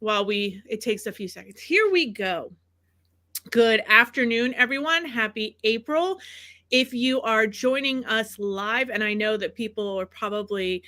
while it takes a few seconds. Here we go. Good afternoon, everyone. Happy April. If you are joining us live, and I know that people are probably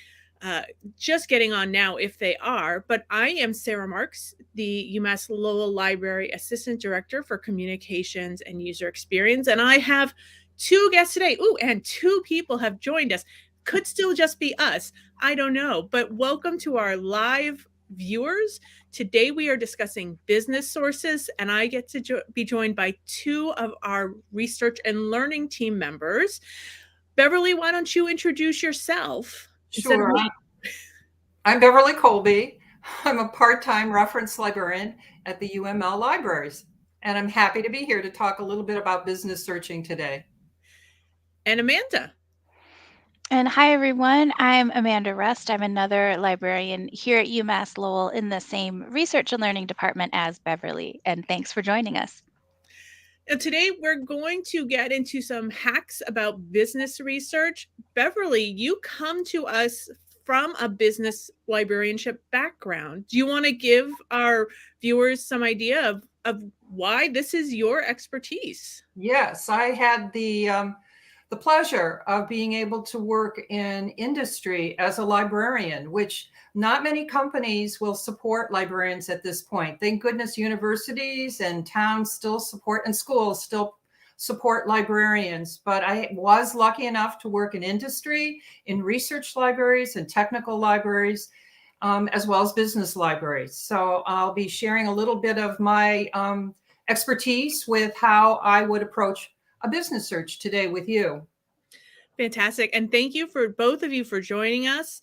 just getting on now if they are, but I am Sarah Marks, the UMass Lowell Library Assistant Director for Communications and User Experience, and I have two guests today. Ooh, and two people have joined us. Could still just be us. I don't know, but welcome to our live viewers. Today we are discussing business sources, and I get to be joined by two of our research and learning team members. Beverly, why don't you introduce yourself? Sure. I'm Beverly Colby. I'm a part-time reference librarian at the UML Libraries, and I'm happy to be here to talk a little bit about business searching today. And Amanda. And hi, everyone. I'm Amanda Rust. I'm another librarian here at UMass Lowell in the same research and learning department as Beverly. And thanks for joining us. Today, we're going to get into some hacks about business research. Beverly, you come to us from a business librarianship background. Do you want to give our viewers some idea of why this is your expertise? Yes, I had the pleasure of being able to work in industry as a librarian, which not many companies will support librarians at this point. Thank goodness universities and towns still support, and schools still support librarians. But I was lucky enough to work in industry, in research libraries and technical libraries, as well as business libraries. So I'll be sharing a little bit of my expertise with how I would approach a business search today with you. Fantastic. And thank you for both of you for joining us.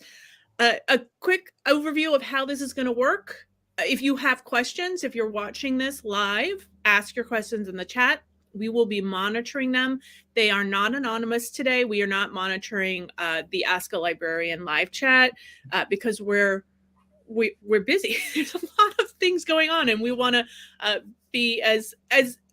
A quick overview of how this is going to work. If you have questions, if you're watching this live, ask your questions in the chat. We will be monitoring them. They are not anonymous today. We are not monitoring the Ask a Librarian live chat because we're busy. There's a lot of things going on, and we want to be as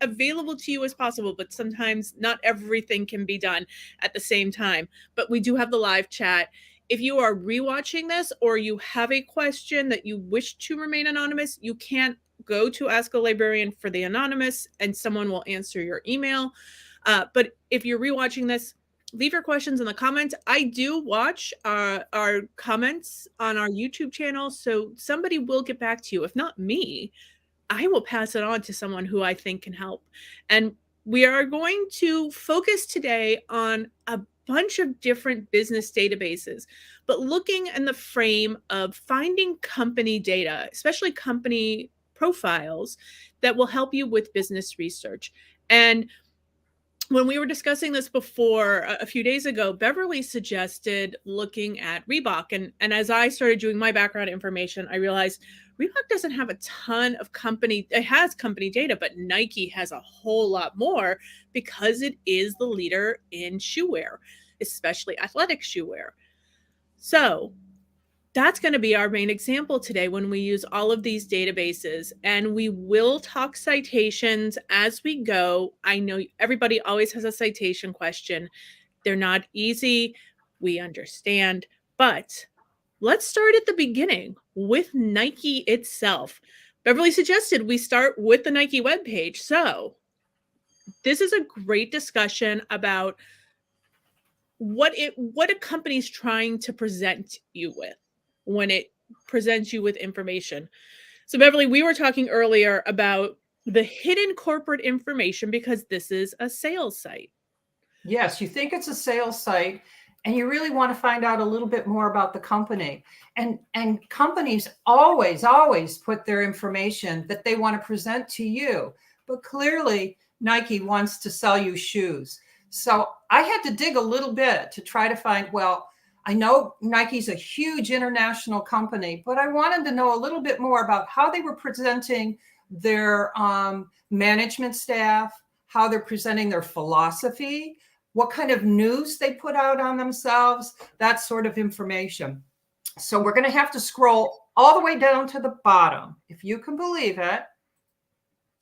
available to you as possible, but sometimes not everything can be done at the same time. But we do have the live chat. If you are rewatching this or you have a question that you wish to remain anonymous, you can't go to Ask a Librarian for the anonymous, and someone will answer your email. But if you're rewatching this, leave your questions in the comments. I do watch our comments on our YouTube channel, so somebody will get back to you. If not me, I will pass it on to someone who I think can help. And we are going to focus today on a bunch of different business databases, but looking in the frame of finding company data, especially company profiles that will help you with business research. And when we were discussing this before a few days ago, Beverly suggested looking at Reebok. And as I started doing my background information, I realized Reebok doesn't have a ton of it has company data, but Nike has a whole lot more because it is the leader in shoe wear, especially athletic shoe wear. So that's going to be our main example today when we use all of these databases, and we will talk citations as we go. I know everybody always has a citation question. They're not easy. We understand, but let's start at the beginning with Nike itself. Beverly suggested we start with the Nike webpage. So this is a great discussion about what a company's trying to present you with when it presents you with information. So Beverly, we were talking earlier about the hidden corporate information because this is a sales site. Yes, you think it's a sales site and you really want to find out a little bit more about the company. And companies always put their information that they want to present to you. But clearly Nike wants to sell you shoes. So I had to dig a little bit to try to find, well, I know Nike's a huge international company, but I wanted to know a little bit more about how they were presenting their management staff, how they're presenting their philosophy, what kind of news they put out on themselves, that sort of information. So we're going to have to scroll all the way down to the bottom, if you can believe it.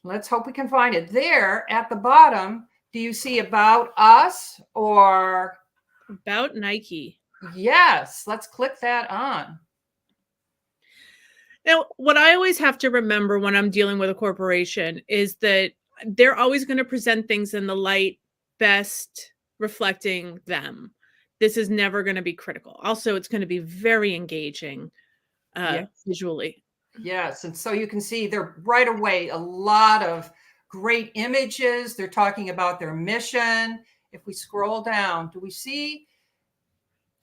Let's hope we can find it. There at the bottom, do you see About Us or About Nike? Yes, let's click that on. Now, what I always have to remember when I'm dealing with a corporation is that they're always going to present things in the light best reflecting them. This is never going to be critical. Also, it's going to be very engaging visually. Yes. And so you can see there right away a lot of great images. They're talking about their mission. If we scroll down, do we see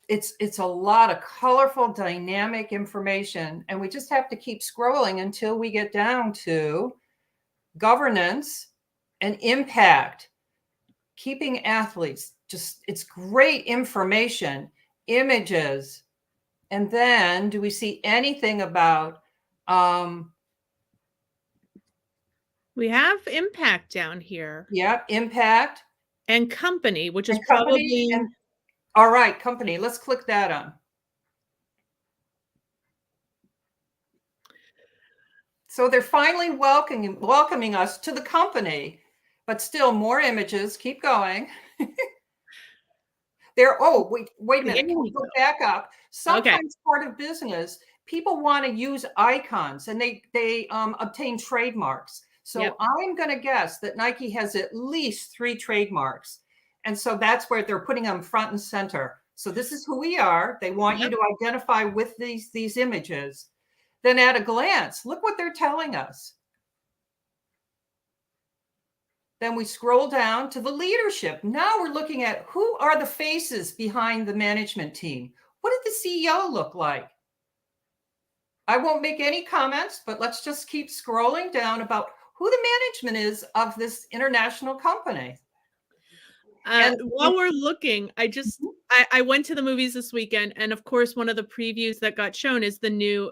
it's a lot of colorful, dynamic information. And we just have to keep scrolling until we get down to governance and impact, keeping athletes. Just it's great information, images. And then do we see anything about we have impact down here. Yep, impact. And company, which is company, probably... all right, company. Let's click that on. So they're finally welcoming us to the company, but still more images. Keep going. Oh, wait a minute. Can we go back up? Sometimes part of business, people want to use icons and they obtain trademarks. So I'm going to guess that Nike has at least 3 trademarks. And so that's where they're putting them front and center. So this is who we are. They want you to identify with these images. Then at a glance, look what they're telling us. Then we scroll down to the leadership. Now we're looking at who are the faces behind the management team. What did the CEO look like? I won't make any comments, but let's just keep scrolling down about who the management is of this international company. And while we're looking, I went to the movies this weekend, and of course, one of the previews that got shown is the new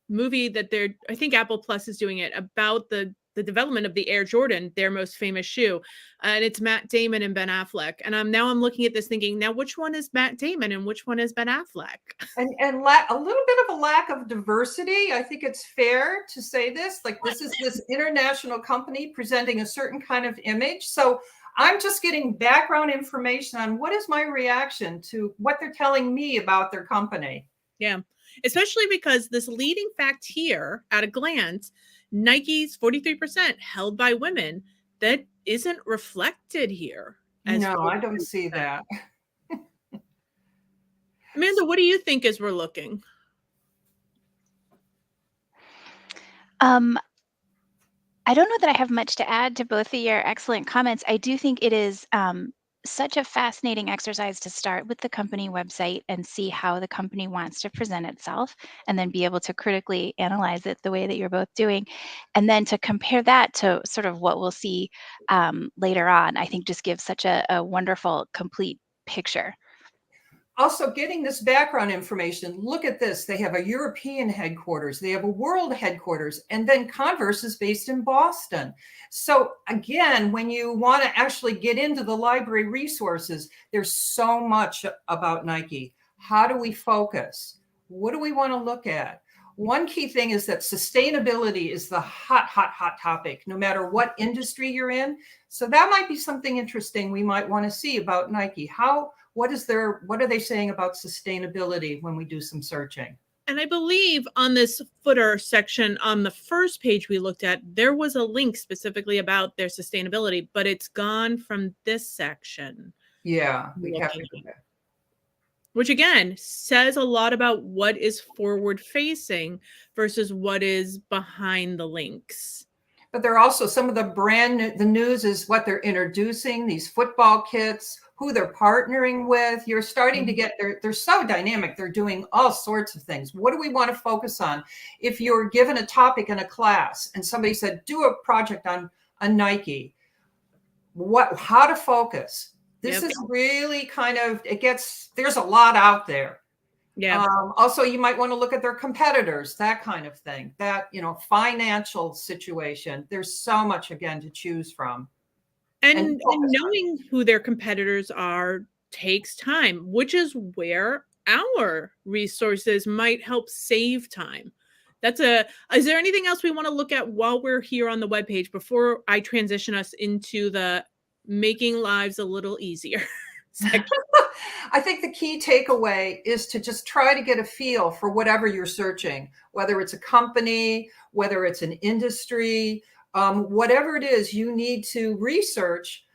movie that I think Apple Plus is doing it about the development of the Air Jordan, their most famous shoe. And it's Matt Damon and Ben Affleck. And now I'm looking at this thinking, now which one is Matt Damon and which one is Ben Affleck? And a little bit of a lack of diversity. I think it's fair to say this, like this is this international company presenting a certain kind of image. So I'm just getting background information on what is my reaction to what they're telling me about their company. Yeah, especially because this leading fact here at a glance, Nike's 43% held by women, that isn't reflected here. No, I don't see that. Amanda, what do you think as we're looking? I don't know that I have much to add to both of your excellent comments. I do think it is such a fascinating exercise to start with the company website and see how the company wants to present itself, and then be able to critically analyze it the way that you're both doing. And then to compare that to sort of what we'll see later on, I think just gives such a wonderful, complete picture. Also, getting this background information, look at this. They have a European headquarters, they have a world headquarters, and then Converse is based in Boston. So again, when you want to actually get into the library resources, there's so much about Nike. How do we focus? What do we want to look at? One key thing is that sustainability is the hot topic, no matter what industry you're in. So that might be something interesting we might want to see about Nike. What are they saying about sustainability when we do some searching? And I believe on this footer section on the first page we looked at, there was a link specifically about their sustainability, but it's gone from this section. Yeah, we have to do that. Which again says a lot about what is forward facing versus what is behind the links. But there are also some of the news is what they're introducing, these football kits, who they're partnering with. You're starting to get, they're so dynamic. They're doing all sorts of things. What do we want to focus on? If you're given a topic in a class and somebody said, do a project on a Nike, how to focus? This is really kind of, there's a lot out there. Yeah. Also, you might want to look at their competitors, that kind of thing, that, financial situation. There's so much, again, to choose from. And knowing who their competitors are takes time, which is where our resources might help save time. Is there anything else we want to look at while we're here on the webpage before I transition us into the making lives a little easier section. I think the key takeaway is to just try to get a feel for whatever you're searching, whether it's a company, whether it's an industry, whatever it is you need to research.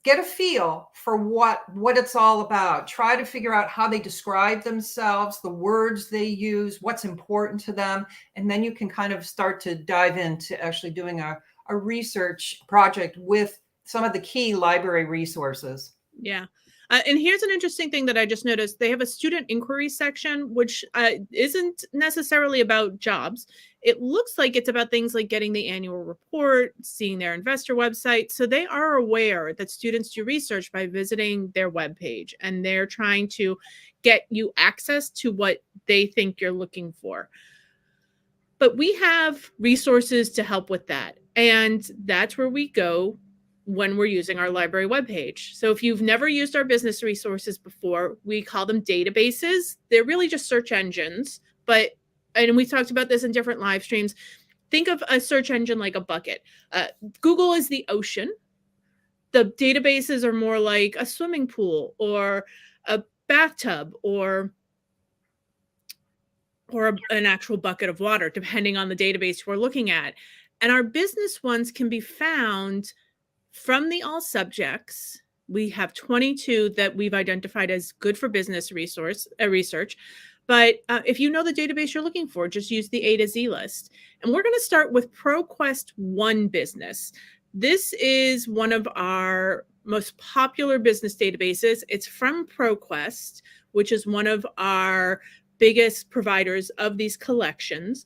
Get a feel for what it's all about. Try to figure out how they describe themselves, the words they use, what's important to them. And then you can kind of start to dive into actually doing a research project with some of the key library resources. Yeah. And here's an interesting thing that I just noticed. They have a student inquiry section, which isn't necessarily about jobs. It looks like it's about things like getting the annual report, seeing their investor website. So they are aware that students do research by visiting their webpage, and they're trying to get you access to what they think you're looking for. But we have resources to help with that. And that's where we go when we're using our library webpage. So if you've never used our business resources before, we call them databases. They're really just search engines, and we talked about this in different live streams. Think of a search engine like a bucket. Google is the ocean. The databases are more like a swimming pool or a bathtub or an actual bucket of water, depending on the database we're looking at. And our business ones can be found from the all subjects. We have 22 that we've identified as good for business research. But if you know the database you're looking for, just use the A to Z list. And we're going to start with Proquest One Business. This is one of our most popular business databases. It's from Proquest, which is one of our biggest providers of these collections.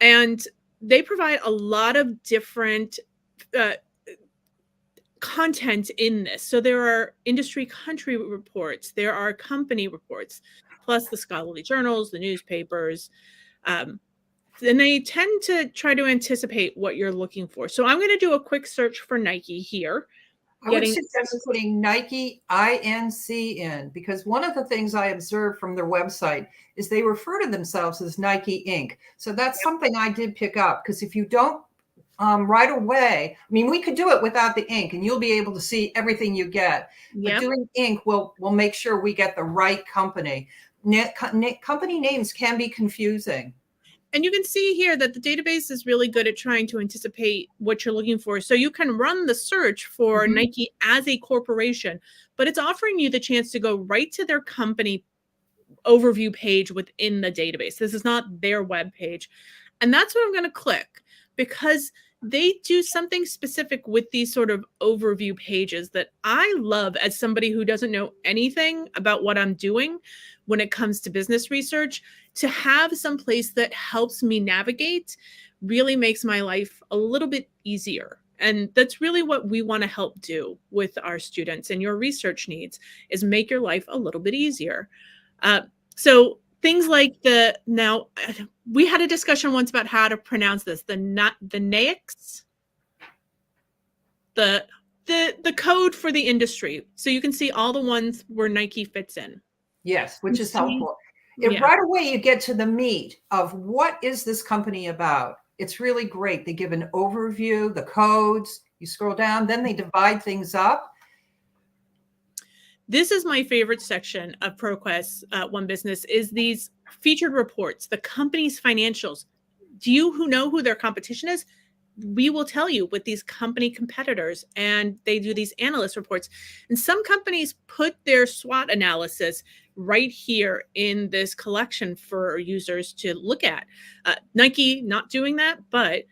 And they provide a lot of different content in this. So there are industry country reports, there are company reports, plus the scholarly journals, the newspapers. And they tend to try to anticipate what you're looking for. So I'm going to do a quick search for Nike here. I would suggest putting Nike INC in, because one of the things I observed from their website is they refer to themselves as Nike Inc. So that's something I did pick up, because if you don't right away, I mean, we could do it without the ink and you'll be able to see everything you get. But doing ink will make sure we get the right company. Company names can be confusing. And you can see here that the database is really good at trying to anticipate what you're looking for. So you can run the search for Nike as a corporation, but it's offering you the chance to go right to their company overview page within the database. This is not their web page. And that's what I'm going to click, because they do something specific with these sort of overview pages that I love as somebody who doesn't know anything about what I'm doing when it comes to business research. To have some place that helps me navigate really makes my life a little bit easier. And that's really what we want to help do with our students and your research needs, is make your life a little bit easier. So things like now we had a discussion once about how to pronounce this, the NAICS, the code for the industry. So you can see all the ones where Nike fits in. Yes, which is helpful. Right away, you get to the meat of what is this company about. It's really great. They give an overview, the codes, you scroll down, then they divide things up. This is my favorite section of Proquest One Business, is these featured reports, the company's financials. Do you know who their competition is? We will tell you with these company competitors, and they do these analyst reports. And some companies put their SWOT analysis right here in this collection for users to look at. Nike not doing that, but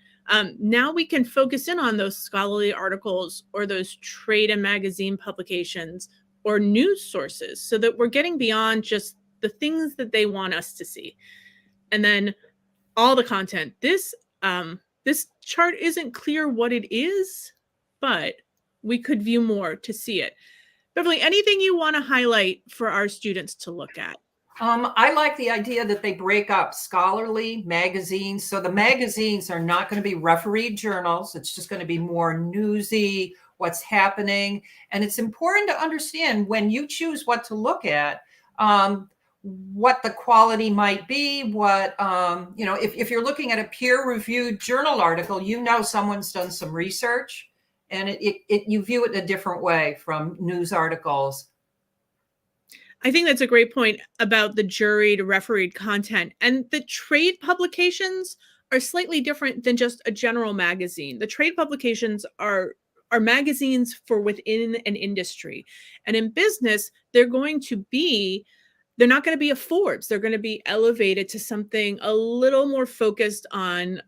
now we can focus in on those scholarly articles or those trade and magazine publications or news sources, so that we're getting beyond just the things that they want us to see. And then all the content. This chart isn't clear what it is, but we could view more to see it. Beverly, anything you want to highlight for our students to look at? I like the idea that they break up scholarly magazines. So the magazines are not going to be refereed journals. It's just going to be more newsy, what's happening. And it's important to understand when you choose what to look at, what the quality might be, what, if you're looking at a peer-reviewed journal article, someone's done some research and you view it a different way from news articles. I think that's a great point about the juried, refereed content. And the trade publications are slightly different than just a general magazine. The trade publications are magazines for within an industry. And in business, they're not going to be a Forbes. They're going to be elevated to something a little more focused on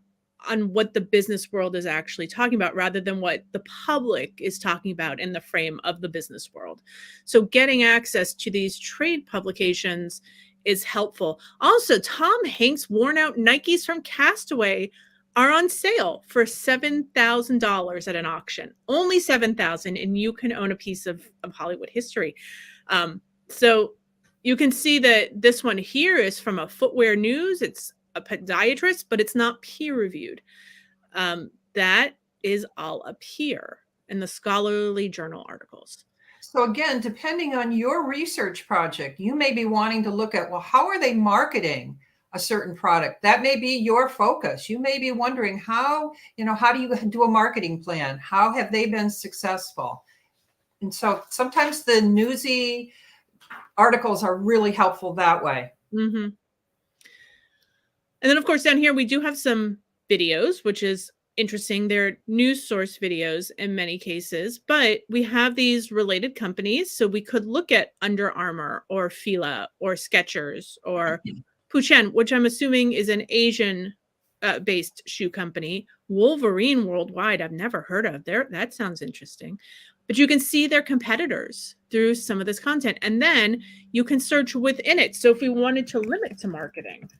what the business world is actually talking about, rather than what the public is talking about in the frame of the business world. So getting access to these trade publications is helpful. Also, Tom Hanks' worn out Nikes from Castaway are on sale for $7,000 at an auction. Only $7,000, and you can own a piece of Hollywood history. So you can see that this one here is from a Footwear News. It's a podiatrist, but it's not peer reviewed. That is all up here in the scholarly journal articles. So again, depending on your research project, you may be wanting to look at, well, how are they marketing a certain product? That may be your focus. You may be wondering how do you do a marketing plan? How have they been successful? And so sometimes the newsy articles are really helpful that way. Mm-hmm. And then, of course, down here, we do have some videos, which is interesting. They're news source videos in many cases, but we have these related companies. So we could look at Under Armour or Fila or Skechers or Puchen, which I'm assuming is an Asian based shoe company. Wolverine Worldwide, I've never heard of. That sounds interesting. But you can see their competitors through some of this content. And then you can search within it. So if we wanted to limit to marketing,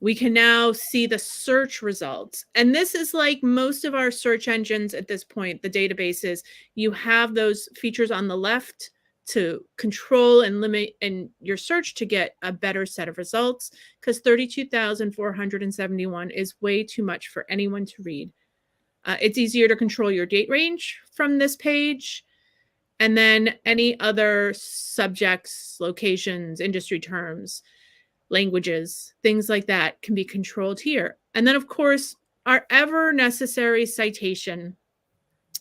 we can now see the search results. And this is like most of our search engines at this point, the databases. You have those features on the left to control and limit in your search to get a better set of results, because 32,471 is way too much for anyone to read. It's easier to control your date range from this page. And then any other subjects, locations, industry terms, languages, things like that can be controlled here. And then, of course, our ever necessary citation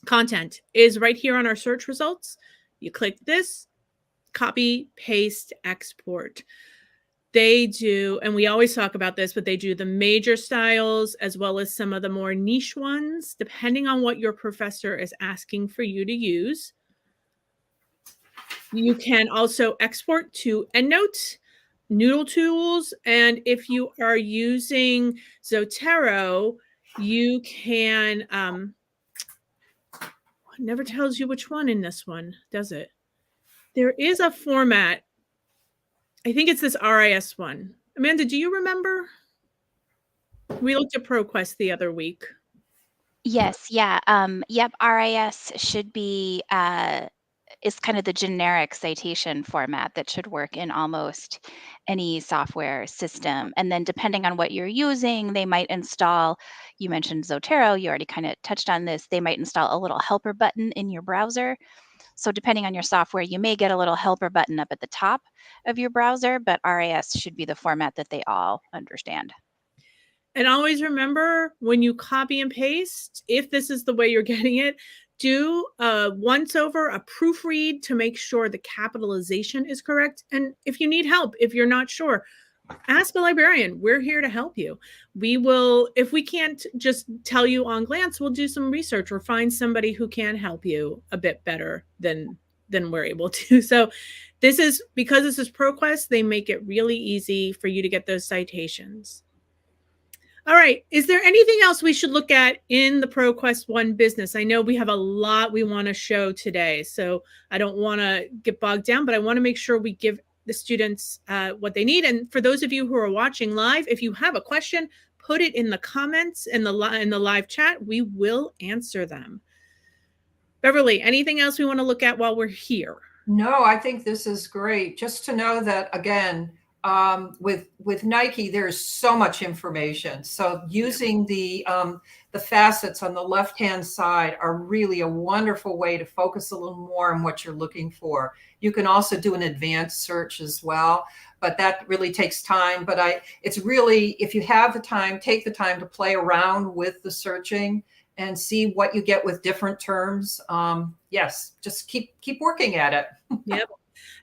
content is right here on our search results. You click this, copy, paste, export. They do, and we always talk about this, but they do the major styles as well as some of the more niche ones, depending on what your professor is asking for you to use. You can also export to EndNote, Noodle Tools, and if you are using Zotero, you can, it never tells you which one in this one, does it? There is a format. I think it's this RIS one. Amanda, do you remember? We looked at Proquest the other week. Yes, yeah. Yep, RIS should be is kind of the generic citation format that should work in almost any software system. And then depending on what you're using, they might install, you mentioned Zotero, you already kind of touched on this, they might install a little helper button in your browser. So depending on your software, you may get a little helper button up at the top of your browser, but RIS should be the format that they all understand. And always remember, when you copy and paste, if this is the way you're getting it, do a once over, a proofread to make sure the capitalization is correct. And if you need help, if you're not sure, ask a librarian. We're here to help you. We will, if we can't just tell you on glance, we'll do some research or find somebody who can help you a bit better than we're able to. So this is, because this is Proquest, they make it really easy for you to get those citations. All right. Is there anything else we should look at in the Proquest One business? I know we have a lot we want to show today, so I don't want to get bogged down, but I want to make sure we give the students what they need. And for those of you who are watching live, if you have a question, put it in the comments in the live chat. We will answer them. Beverly, anything else we want to look at while we're here? No, I think this is great. Just to know that, again, with Nike, there's so much information. So using the facets on the left-hand side are really a wonderful way to focus a little more on what you're looking for. You can also do an advanced search as well. but that really takes time. But it's really, if you have the time, take the time to play around with the searching and see what you get with different terms. Yes, just keep working at it. Yep.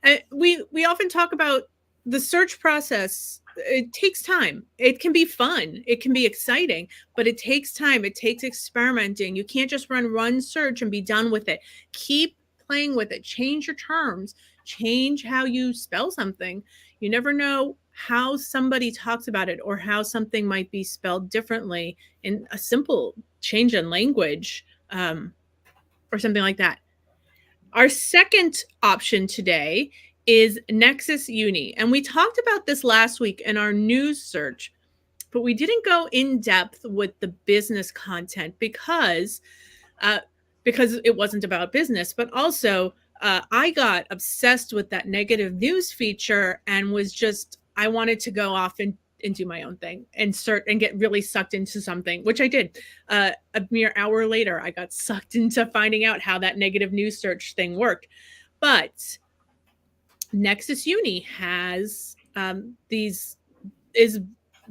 And we often talk about the search process. It takes time. It can be fun. It can be exciting, but it takes time. It takes experimenting. You can't just run search and be done with it. Keep playing with it. Change your terms. Change how you spell something. You never know how somebody talks about it or how something might be spelled differently in a simple change in language, or something like that. Our second option today is Nexus Uni. And we talked about this last week in our news search, but we didn't go in depth with the business content because it wasn't about business, but also I got obsessed with that negative news feature and I wanted to go off and do my own thing and search and get really sucked into something, which I did. A mere hour later, I got sucked into finding out how that negative news search thing worked. But Nexus Uni has is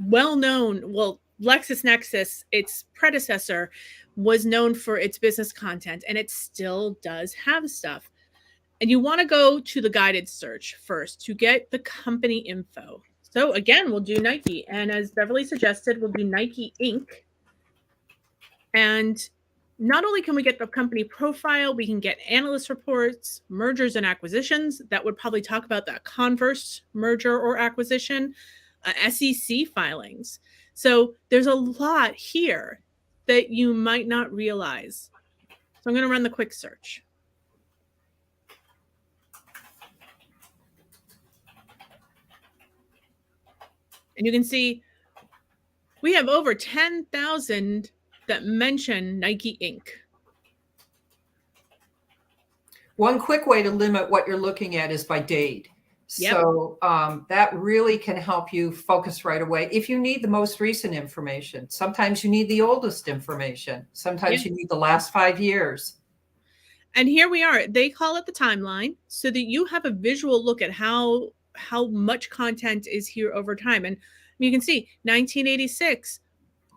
well known. Well, LexisNexis, its predecessor, was known for its business content, and it still does have stuff. And you want to go to the guided search first to get the company info. So again, we'll do Nike. And as Beverly suggested, we'll do Nike Inc. And not only can we get the company profile, we can get analyst reports, mergers and acquisitions. That would probably talk about that Converse merger or acquisition, SEC filings. So there's a lot here that you might not realize. So I'm going to run the quick search. And you can see we have over 10,000 that mention Nike Inc. One quick way to limit what you're looking at is by date. Yep. So that really can help you focus right away. If you need the most recent information, sometimes you need the oldest information. Sometimes you need the last 5 years. And here we are. They call it the timeline so that you have a visual look at how much content is here over time. And you can see 1986,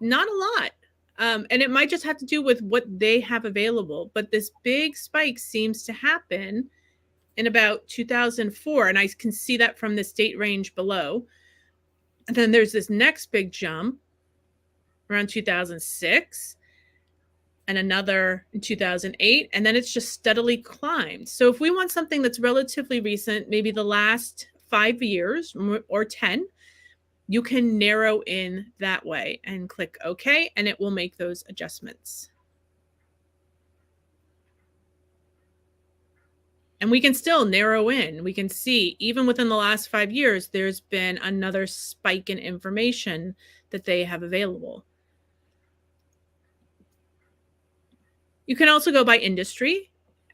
not a lot. And it might just have to do with what they have available. But this big spike seems to happen in about 2004. And I can see that from this date range below. And then there's this next big jump around 2006. And another in 2008, and then it's just steadily climbed. So if we want something that's relatively recent, maybe the last 5 years or 10, you can narrow in that way and click OK, and it will make those adjustments. And we can still narrow in. We can see even within the last 5 years, there's been another spike in information that they have available. You can also go by industry.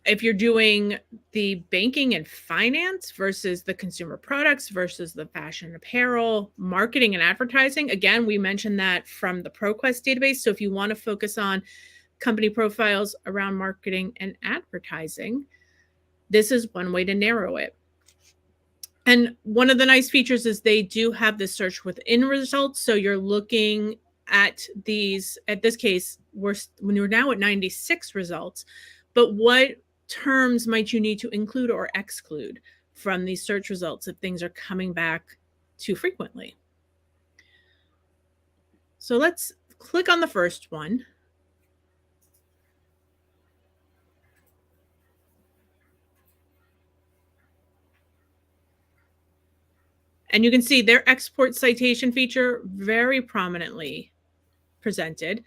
If you're doing the banking and finance versus the consumer products versus the fashion apparel, marketing and advertising. Again, we mentioned that from the Proquest database. So if you want to focus on company profiles around marketing and advertising, this is one way to narrow it. And one of the nice features is they do have the search within results. So you're looking at these, at this case, when you're now at 96 results, but what terms might you need to include or exclude from these search results if things are coming back too frequently? So let's click on the first one. And you can see their export citation feature very prominently presented.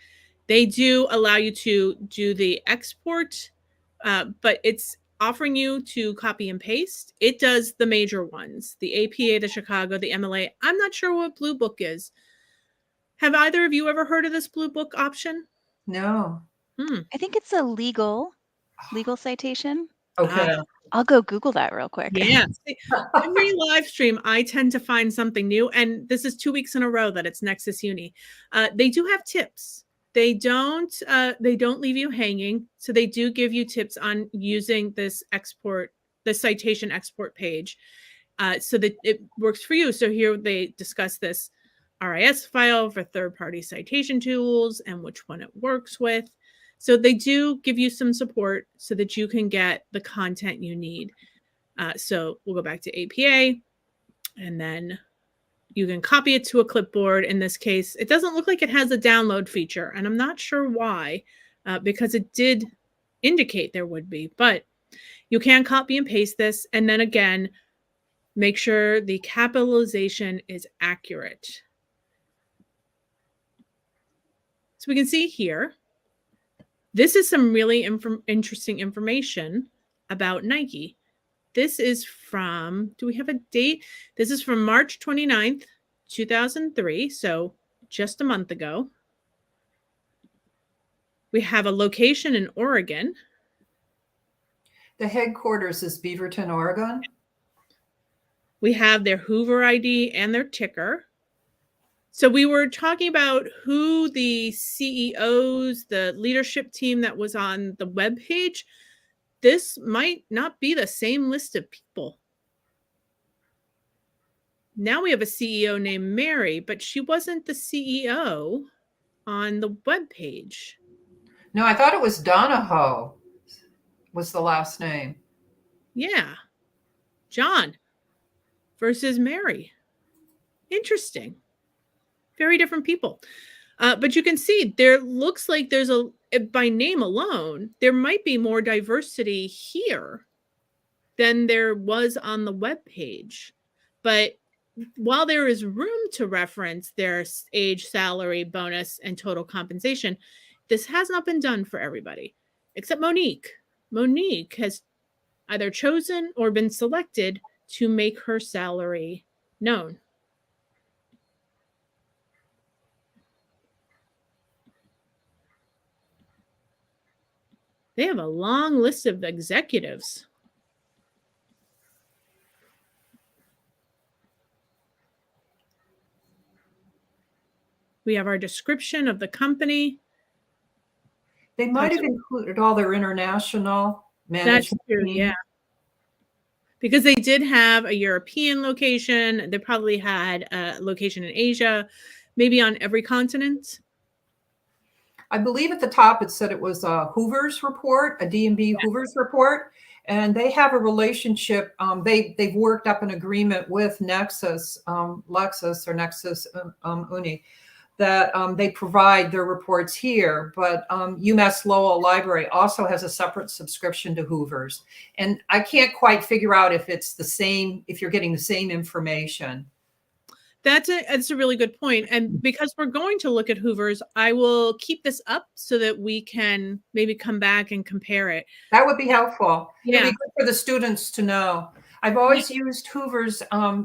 They do allow you to do the export, but it's offering you to copy and paste. It does the major ones, the APA, the Chicago, the MLA. I'm not sure what Blue Book is. Have either of you ever heard of this Blue Book option? No. I think it's a legal citation. Okay. I'll go Google that real quick. Yeah. Every live stream, I tend to find something new. And this is 2 weeks in a row that it's Nexus Uni. They do have tips. They don't leave you hanging. So they do give you tips on using this export, the citation export page. so that it works for you. So here they discuss this RIS file for third-party citation tools and which one it works with. So they do give you some support so that you can get the content you need. So we'll go back to APA, and then you can copy it to a clipboard. In this case, it doesn't look like it has a download feature, and I'm not sure why, because it did indicate there would be, but you can copy and paste this. And then again, make sure the capitalization is accurate. So we can see here, this is some really interesting information about Nike. This is from, do we have a date? This is from March 29th, 2003. So just a month ago. We have a location in Oregon. The headquarters is Beaverton, Oregon. We have their Hoover ID and their ticker. So we were talking about who the CEOs, the leadership team that was on the webpage. This might not be the same list of people. Now we have a CEO named Mary, but she wasn't the CEO on the webpage. No, I thought it was Donahoe was the last name. Yeah. John versus Mary. Interesting. Very different people. But you can see there looks like there's by name alone, there might be more diversity here than there was on the webpage. But while there is room to reference their age, salary, bonus, and total compensation, this has not been done for everybody, except Monique. Monique has either chosen or been selected to make her salary known. They have a long list of executives. We have our description of the company. They might have included all their international management. That's true, yeah. Because they did have a European location. They probably had a location in Asia, maybe on every continent. I believe at the top it said it was a Hoovers report, a D&B Hoovers report, and they have a relationship. They've worked up an agreement with Nexus, Uni, that they provide their reports here. But UMass Lowell Library also has a separate subscription to Hoovers, and I can't quite figure out if it's the same, if you're getting the same information. That's a really good point. And because we're going to look at Hoovers, I will keep this up so that we can maybe come back and compare it. That would be helpful. Yeah. It'd be good for the students to know. I've always used Hoovers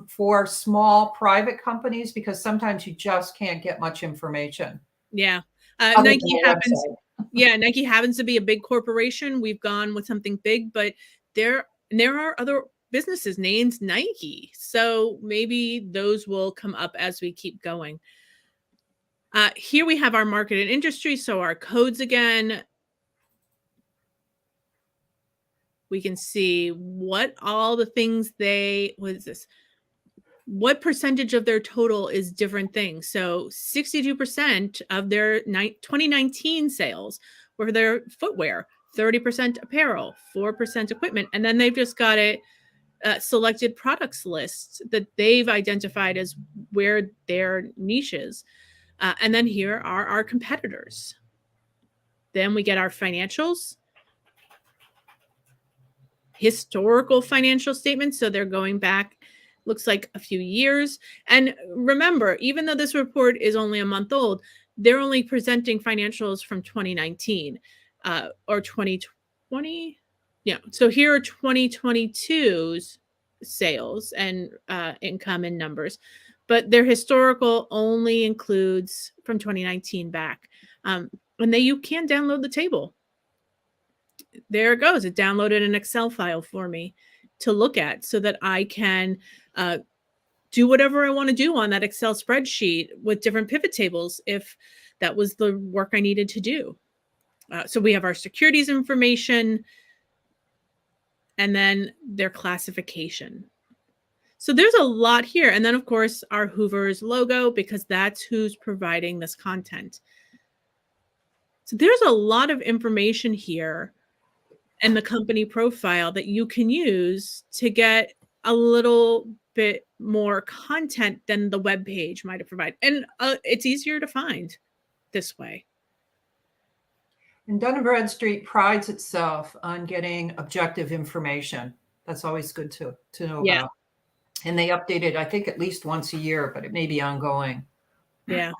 for small private companies because sometimes you just can't get much information. Yeah. Nike happens to be a big corporation. We've gone with something big, but there are other businesses named Nike. So maybe those will come up as we keep going. Here we have our market and industry. So our codes again. We can see what all the things what percentage of their total is different things. So 62% of their 2019 sales were their footwear, 30% apparel, 4% equipment. And then they've just got it selected products list that they've identified as where their niches. And then here are our competitors. Then we get our financials, historical financial statements. So they're going back, looks like a few years. And remember, even though this report is only a month old, they're only presenting financials from 2019 or 2020. Yeah. So here are 2022's sales and income and numbers, but their historical only includes from 2019 back. And then you can download the table. There it goes. It downloaded an Excel file for me to look at so that I can do whatever I want to do on that Excel spreadsheet with different pivot tables if that was the work I needed to do. So we have our securities information and then their classification. So there's a lot here. And then, of course, our Hoovers logo, because that's who's providing this content. So there's a lot of information here and the company profile that you can use to get a little bit more content than the web page might have provided. And it's easier to find this way. And Dun & Bradstreet prides itself on getting objective information. That's always good to know about. And they update it, I think, at least once a year, but it may be ongoing. Yeah.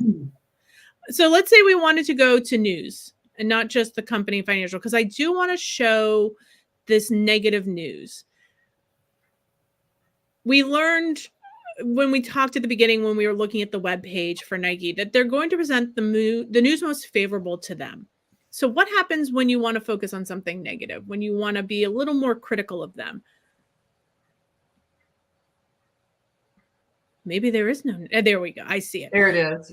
So let's say we wanted to go to news and not just the company financial, because I do want to show this negative news. We learned when we talked at the beginning, when we were looking at the web page for Nike, that they're going to present the news most favorable to them. So what happens when you want to focus on something negative, when you want to be a little more critical of them? Maybe there is no, there we go. I see it. There it is.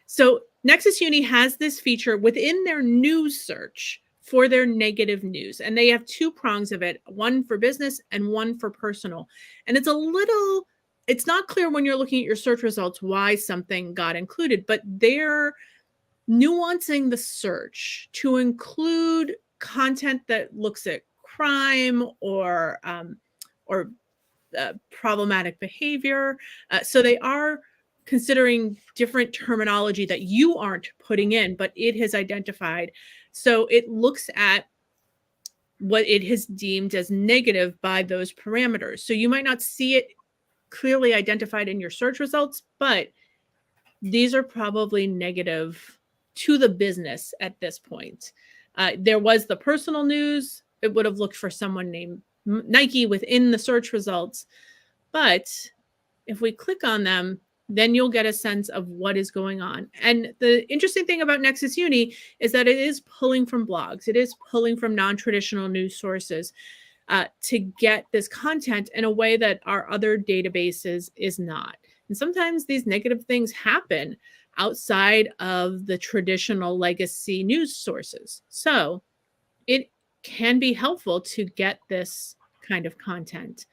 So Nexus Uni has this feature within their news search for their negative news. And they have two prongs of it, one for business and one for personal. And it's not clear when you're looking at your search results why something got included, but they're nuancing the search to include content that looks at crime or problematic behavior. So they are considering different terminology that you aren't putting in, but it has identified. So it looks at what it has deemed as negative by those parameters. So you might not see it clearly identified in your search results, but these are probably negative to the business at this point. There was the personal news. It would have looked for someone named Nike within the search results. But if we click on them, then you'll get a sense of what is going on. And the interesting thing about Nexus Uni is that it is pulling from blogs. It is pulling from non-traditional news sources to get this content in a way that our other databases is not. And sometimes these negative things happen outside of the traditional legacy news sources. So it can be helpful to get this kind of content.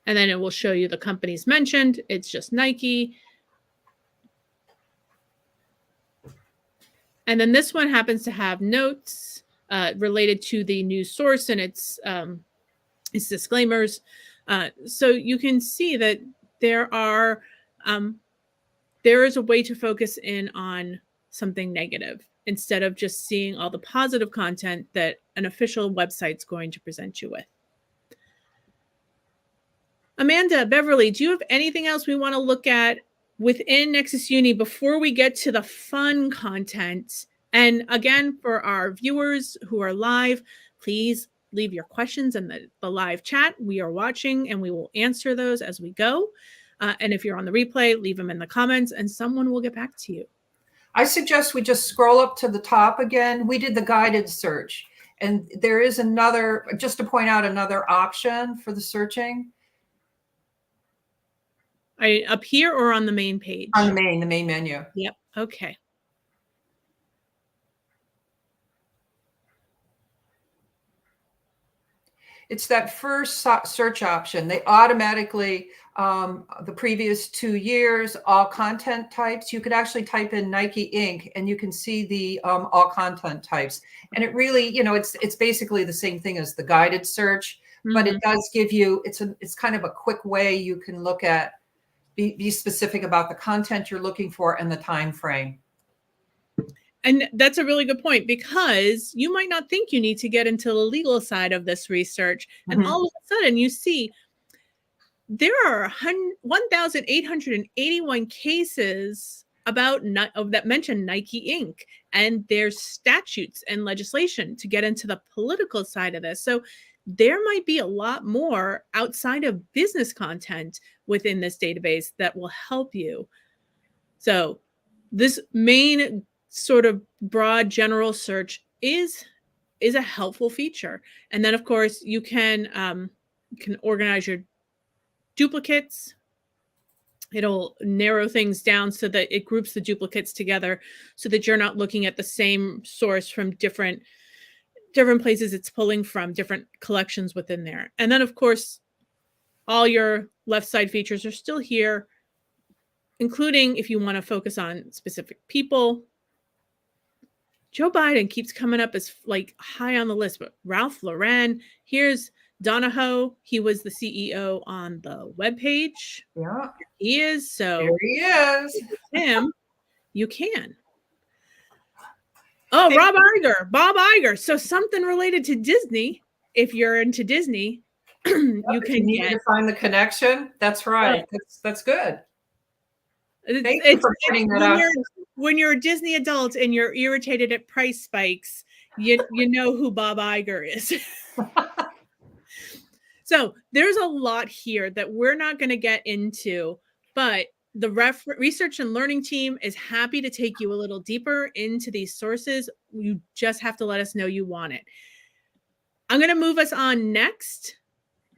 And then it will show you the companies mentioned. It's just Nike. And then this one happens to have notes related to the news source and its disclaimers. So you can see that there is a way to focus in on something negative instead of just seeing all the positive content that an official website's going to present you with. Amanda, Beverly, do you have anything else we want to look at within Nexus Uni before we get to the fun content? And again, for our viewers who are live, please leave your questions in the live chat. We are watching and we will answer those as we go. And if you're on the replay, leave them in the comments and someone will get back to you. I suggest we just scroll up to the top again. We did the guided search. And there is another, just to point out another option for the searching. Up here or on the main page? On the main menu. Yep. Okay. It's that first search option. They automatically, the previous 2 years, all content types, you could actually type in Nike Inc. and you can see the all content types. And it really, it's basically the same thing as the guided search, but it does give you, it's kind of a quick way you can look at, be specific about the content you're looking for and the time frame. And that's a really good point, because you might not think you need to get into the legal side of this research. And all of a sudden you see there are 1,881 cases that mention Nike Inc. And there's statutes and legislation to get into the political side of this. So there might be a lot more outside of business content within this database that will help you. So this main sort of broad general search is a helpful feature. And then of course you can organize your duplicates. It'll narrow things down so that it groups the duplicates together so that you're not looking at the same source from different places it's pulling from, different collections within there. And then of course All your left side features are still here, including if you want to focus on specific people. Joe Biden keeps coming up as like high on the list, but Ralph Lauren, here's Donahoe. He was the CEO on the webpage. Yeah. He is. So there he is. him, you can. Oh, Bob Iger. So something related to Disney. If you're into Disney, you can need to find the connection. That's right. That's good. Thank you for pointing that out. When you're a Disney adult and you're irritated at price spikes, you know who Bob Iger is. So there's a lot here that we're not going to get into, but the research and learning team is happy to take you a little deeper into these sources. You just have to let us know you want it. I'm going to move us on next.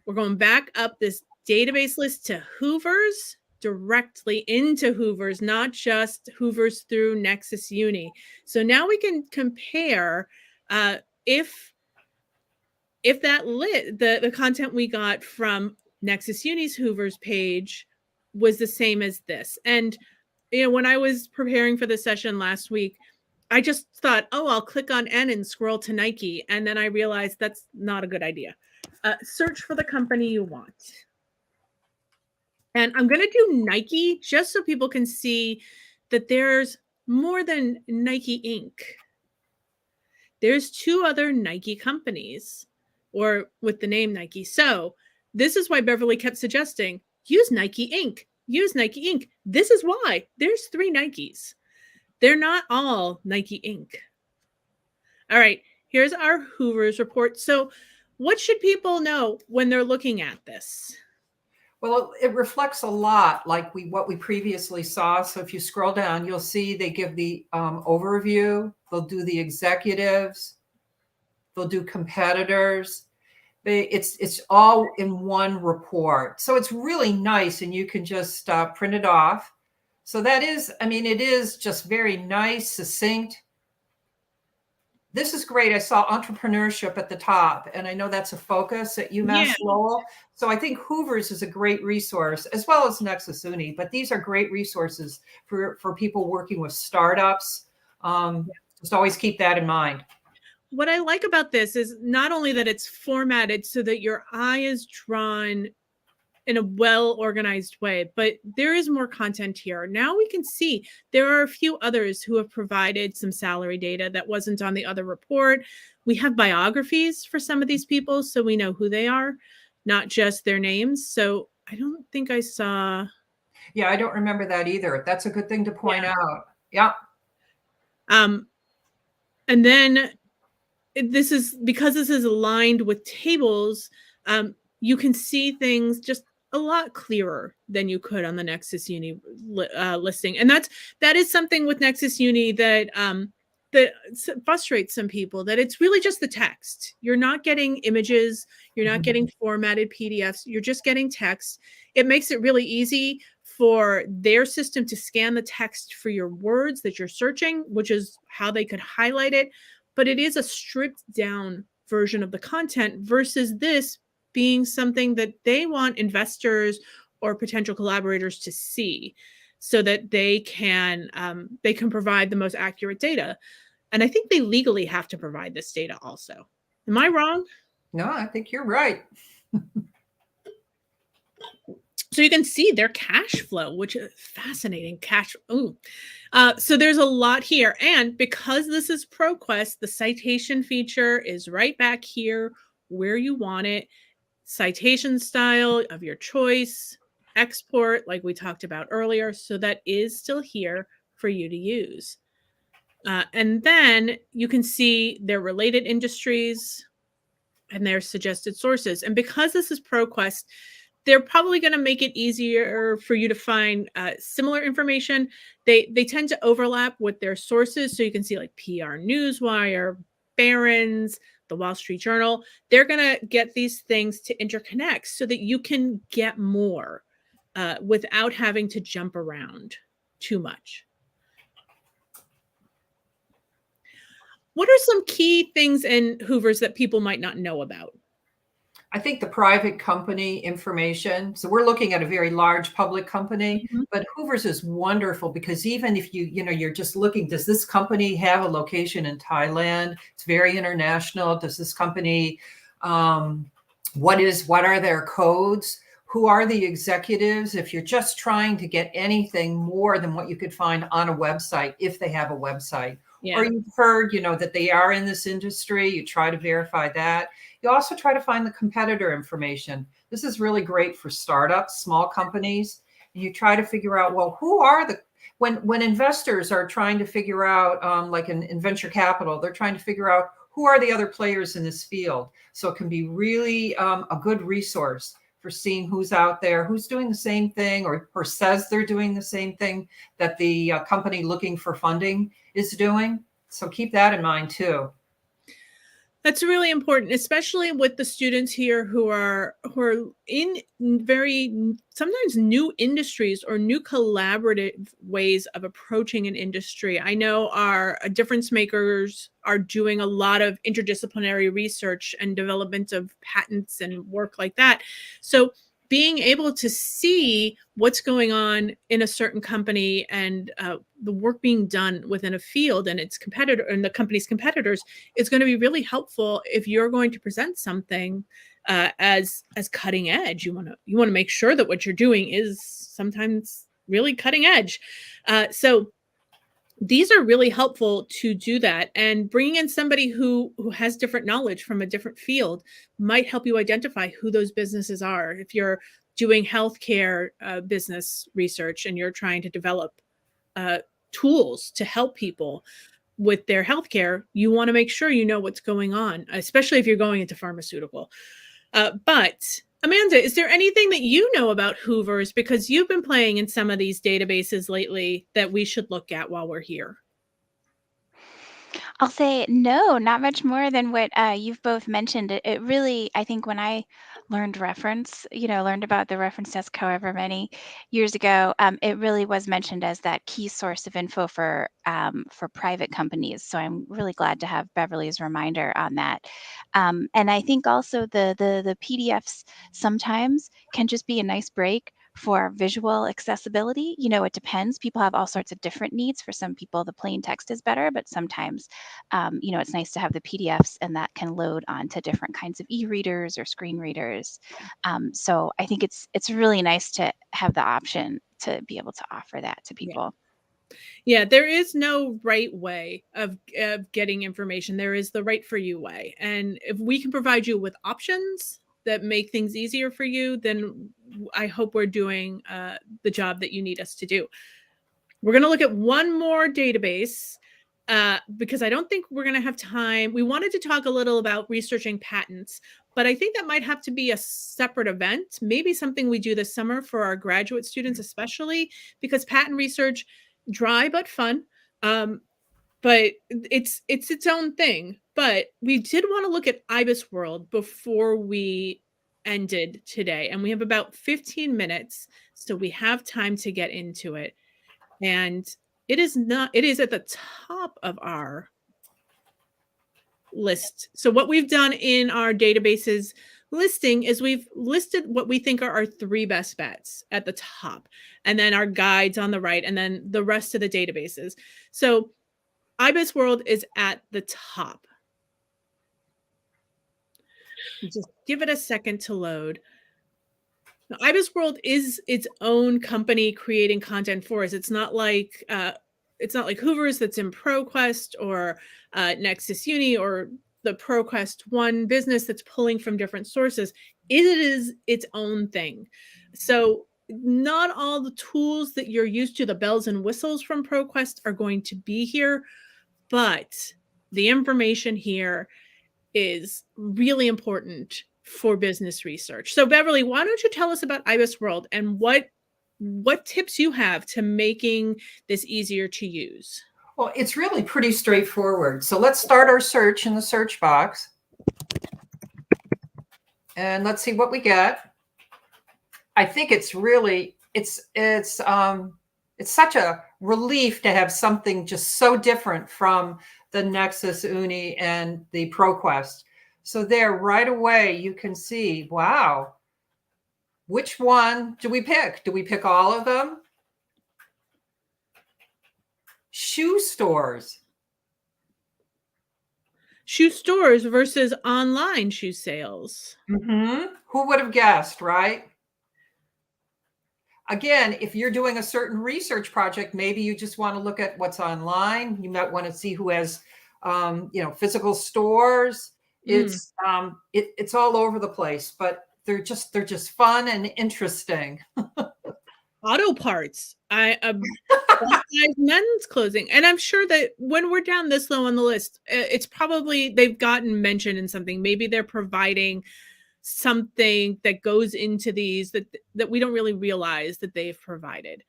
We're going back up this database list to Hoovers, directly into Hoovers, not just Hoovers through Nexus Uni. So now we can compare if that the content we got from Nexus Uni's Hoovers page was the same as this. And when I was preparing for the session last week, I just thought, oh, I'll click on N and scroll to Nike. And then I realized that's not a good idea. Search for the company you want. And I'm going to do Nike just so people can see that there's more than Nike Inc. There's 2 other Nike companies, or with the name Nike. So this is why Beverly kept suggesting, use Nike Inc. Use Nike Inc. This is why. There's 3 Nikes. They're not all Nike Inc. All right, here's our Hoovers report. So what should people know when they're looking at this? Well, it reflects a lot like what we previously saw. So if you scroll down, you'll see they give the overview. They'll do the executives. They'll do competitors. It's all in one report. So it's really nice, and you can just print it off. So that is, it is just very nice, succinct. This is great. I saw entrepreneurship at the top, and I know that's a focus at UMass Lowell. So I think Hoovers is a great resource, as well as Nexus Uni, but these are great resources for people working with startups. Just always keep that in mind. What I like about this is not only that it's formatted so that your eye is drawn in a well-organized way, but there is more content here. Now we can see there are a few others who have provided some salary data that wasn't on the other report. We have biographies for some of these people, so we know who they are, not just their names. So I don't think I saw. Yeah, I don't remember that either. That's a good thing to point out. Yeah. And then this is because this is aligned with tables, you can see things just a lot clearer than you could on the Nexus Uni listing. And that is something with Nexus Uni that frustrates some people, that it's really just the text. You're not getting images, you're not getting formatted PDFs, you're just getting text. It makes it really easy for their system to scan the text for your words that you're searching, which is how they could highlight it. But it is a stripped down version of the content versus this being something that they want investors or potential collaborators to see so that they can provide the most accurate data. And I think they legally have to provide this data also. Am I wrong? No, I think you're right. So you can see their cash flow, which is fascinating. So there's a lot here. And because this is Proquest, the citation feature is right back here where you want it. Citation style of your choice, export, like we talked about earlier. So that is still here for you to use. And then you can see their related industries and their suggested sources. And because this is Proquest, they're probably going to make it easier for you to find similar information. They tend to overlap with their sources. So you can see like PR Newswire, Barron's, the Wall Street Journal. They're going to get these things to interconnect so that you can get more without having to jump around too much. What are some key things in Hoovers that people might not know about? I think the private company information. So we're looking at a very large public company, but Hoovers is wonderful because even if you're just looking, does this company have a location in Thailand? It's very international. Does this company, what are their codes? Who are the executives? If you're just trying to get anything more than what you could find on a website, if they have a website, or you've heard, that they are in this industry, you try to verify that. You also try to find the competitor information. This is really great for startups, small companies. You try to figure out, well, who are when investors are trying to figure out, like in venture capital, they're trying to figure out who are the other players in this field. So it can be really a good resource for seeing who's out there, who's doing the same thing or says they're doing the same thing that the company looking for funding is doing. So keep that in mind too. That's really important, especially with the students here who are in very sometimes new industries or new collaborative ways of approaching an industry. I know our difference makers are doing a lot of interdisciplinary research and development of patents and work like that. So being able to see what's going on in a certain company and the work being done within a field and its competitor and the company's competitors is going to be really helpful if you're going to present something as cutting edge. You want to make sure that what you're doing is sometimes really cutting edge. So these are really helpful to do that, and bringing in somebody who has different knowledge from a different field might help you identify who those businesses are. If you're doing healthcare business research and you're trying to develop tools to help people with their healthcare, you want to make sure you know what's going on, especially if you're going into pharmaceutical. But Amanda, is there anything that you know about Hoovers, because you've been playing in some of these databases lately, that we should look at while we're here? I'll say no, not much more than what you've both mentioned. It really, I think when I learned learned about the reference desk however many years ago, it really was mentioned as that key source of info for private companies. So I'm really glad to have Beverly's reminder on that. And I think also the PDFs sometimes can just be a nice break for visual accessibility. It depends. People have all sorts of different needs. For some people, the plain text is better, but sometimes it's nice to have the PDFs, and that can load onto different kinds of e-readers or screen readers. So I think it's really nice to have the option to be able to offer that to people. Yeah, there is no right way of getting information. There is the right for you way. And if we can provide you with options that make things easier for you, then I hope we're doing the job that you need us to do. We're going to look at one more database because I don't think we're going to have time. We wanted to talk a little about researching patents, but I think that might have to be a separate event, maybe something we do this summer for our graduate students, especially because patent research, dry but fun, but it's its own thing. But we did want to look at IBIS World before we ended today, and we have about 15 minutes, so we have time to get into it. And it is at the top of our list. So what we've done in our databases listing is we've listed what we think are our 3 best bets at the top, and then our guides on the right, and then the rest of the databases. So IBIS World is at the top. Just give it a second to load. Now, IBIS World is its own company creating content for us. It's not like Hoovers that's in Proquest or Nexus Uni or the Proquest One business that's pulling from different sources. It is its own thing. So not all the tools that you're used to, the bells and whistles from Proquest, are going to be here, but the information here is really important for business research. So Beverly, why don't you tell us about IBIS World and what tips you have to making this easier to use? Well, it's really pretty straightforward. So let's start our search in the search box. And let's see what we get. I think it's really, it's such a relief to have something just so different from the Nexus Uni and the Proquest. So there right away, you can see, wow, which one do we pick? Do we pick all of them? Shoe stores. Shoe stores versus online shoe sales. Who would have guessed, right? Again, if you're doing a certain research project, maybe you just want to look at what's online. You might want to see who has, physical stores. It's all over the place, but they're just fun and interesting. Auto parts. Men's clothing, and I'm sure that when we're down this low on the list, it's probably they've gotten mentioned in something. Maybe they're providing something that goes into these that we don't really realize that they've provided,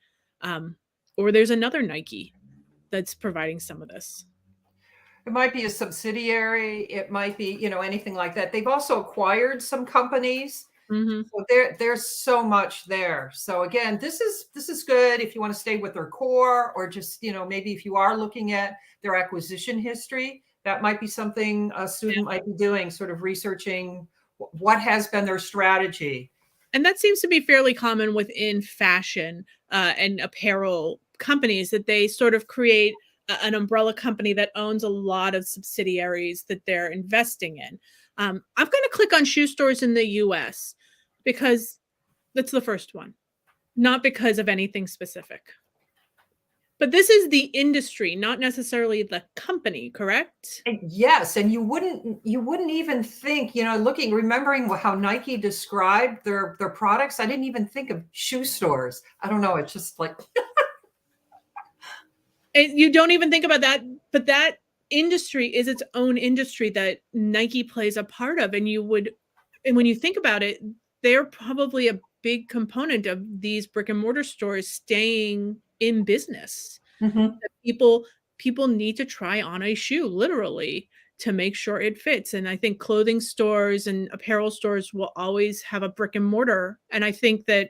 or there's another Nike that's providing some of this. It might be a subsidiary. It might be, anything like that. They've also acquired some companies. So there's so much there. So again, this is good if you want to stay with their core, or just, maybe if you are looking at their acquisition history, that might be something a student might be doing, sort of researching what has been their strategy. And that seems to be fairly common within fashion and apparel companies, that they sort of create an umbrella company that owns a lot of subsidiaries that they're investing in. I'm going to click on shoe stores in the US because that's the first one, not because of anything specific. But this is the industry, not necessarily the company, correct? Yes, and you wouldn't even think, remembering how Nike described their products. I didn't even think of shoe stores. I don't know. It's just like you don't even think about that, but that industry is its own industry that Nike plays a part of, and when you think about it, they're probably a big component of these brick and mortar stores staying in business. People need to try on a shoe, literally, to make sure it fits. And I think clothing stores and apparel stores will always have a brick and mortar. And I think that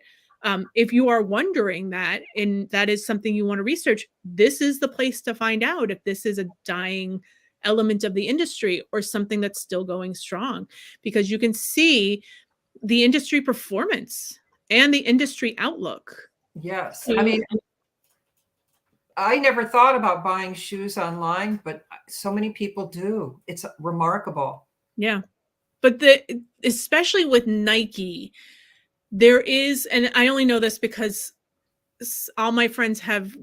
if you are wondering that, and that is something you want to research, this is the place to find out if this is a dying element of the industry or something that's still going strong, because you can see the industry performance and the industry outlook. Yes. I mean, I never thought about buying shoes online, but so many people do. It's remarkable. Yeah. But especially with Nike, there is, and I only know this because all my friends have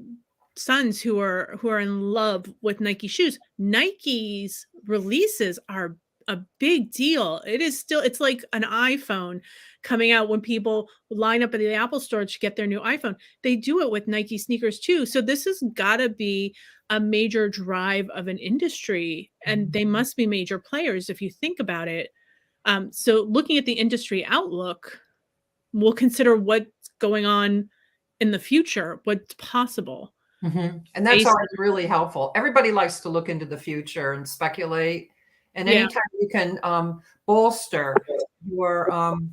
sons who are in love with Nike shoes. Nike's releases are a big deal. It's like an iPhone coming out when people line up at the Apple store to get their new iPhone. They do it with Nike sneakers too. So this has got to be a major drive of an industry, and they must be major players if you think about it. So looking at the industry outlook, we'll consider what's going on in the future, what's possible. And that's always really helpful. Everybody likes to look into the future and speculate. And anytime you can bolster your